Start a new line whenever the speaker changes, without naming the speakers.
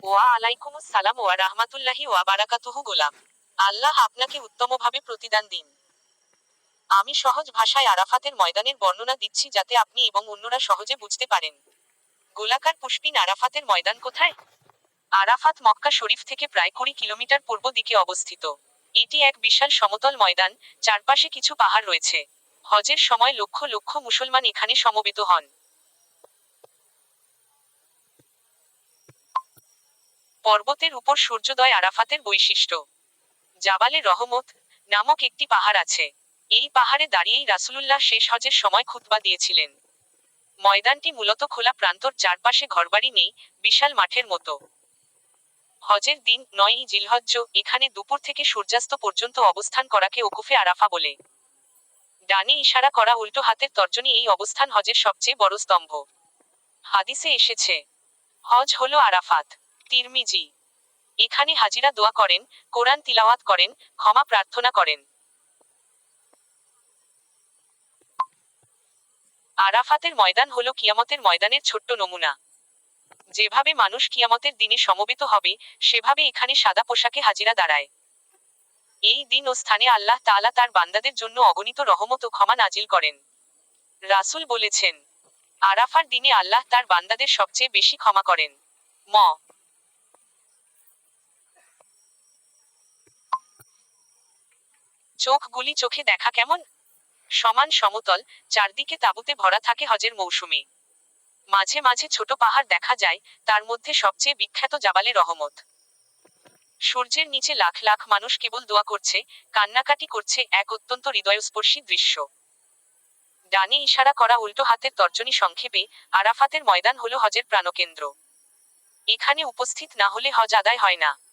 ওয়া আলাইকুমুস সালাম ওয়া রাহমাতুল্লাহি ওয়া বারাকাতুহু। গোলাম, আল্লাহ আপনাকে উত্তমভাবে প্রতিদান দিন। আমি সহজ ভাষায় আরাফাতের ময়দানের বর্ণনা দিচ্ছি যাতে আপনি এবং অন্যরা সহজে বুঝতে পারেন। গোলাকার পুষ্পিন আরাফাতের ময়দান কোথায়? আরাফাত মক্কা শরীফ থেকে প্রায় 20 কিলোমিটার পূর্ব দিকে অবস্থিত। এটি এক বিশাল সমতল ময়দান, চারপাশে কিছু পাহাড় রয়েছে। হজের সময় লক্ষ লক্ষ মুসলমান এখানে সমবেত হন। পর্বতের উপর সূর্যোদয় আরাফাতের বৈশিষ্ট্য। জাবালে রহমত নামক একটি পাহাড় আছে। এই পাহাড়ে দাঁড়িয়েই রাসূলুল্লাহ শেষ হজের সময় খুতবা দিয়েছিলেন। ময়দানটি মূলত খোলা প্রান্তর, চারপাশে ঘরবাড়ি নেই, বিশাল মাঠের মতো। হজের দিন 9ই জিলহজ্জ এখানে দুপুর থেকে সূর্যাস্ত পর্যন্ত অবস্থান করাকে ওকুফে আরাফা বলে। ডানে ইশারা করা উল্টো হাতের তর্জনী এই অবস্থান হজের সবচেয়ে বড় স্তম্ভ। হাদিসে এসেছে, হজ হলো আরাফাত। তিরমিজি। এখানে হাজিরা দোয়া করেন, কোরআন তিলাওয়াত করেন, ক্ষমা প্রার্থনা করেন। আরাফাতের ময়দান হলো কিয়ামতের ময়দানের ছোট্ট নমুনা। যেভাবে মানুষ কিয়ামতের দিনে সমবেত হবে, সেভাবে এখানে সাদা পোশাকে হাজিরা দাঁড়ায়। এই দিন ও স্থানে আল্লাহ তাআলা তার বান্দাদের জন্য অগণিত রহমত ও ক্ষমা নাজিল করেন। রাসূল বলেছেন, আরাফার দিনে আল্লাহ তার বান্দাদের সবচেয়ে বেশি ক্ষমা করেন। ম চোখগুলি চোখে দেখা কেমন? সমান সমতল, চারদিকে তাঁবুতে ভরা থাকে হজের মৌসুমে। মাঝে মাঝে ছোট পাহাড় দেখা যায়, তার মধ্যে সবচেয়ে বিখ্যাত জাবালে রহমত। সূর্যের নিচে লাখ লাখ মানুষ কেবল দোয়া করছে, কান্নাকাটি করছে, এক অত্যন্ত হৃদয়স্পর্শী দৃশ্য। ডানে ইশারা করা উল্টো হাতের তর্জনী। সংক্ষেপে, আরাফাতের ময়দান হলো হজের প্রাণকেন্দ্র। এখানে উপস্থিত না হলে হজ আদায় হয় না।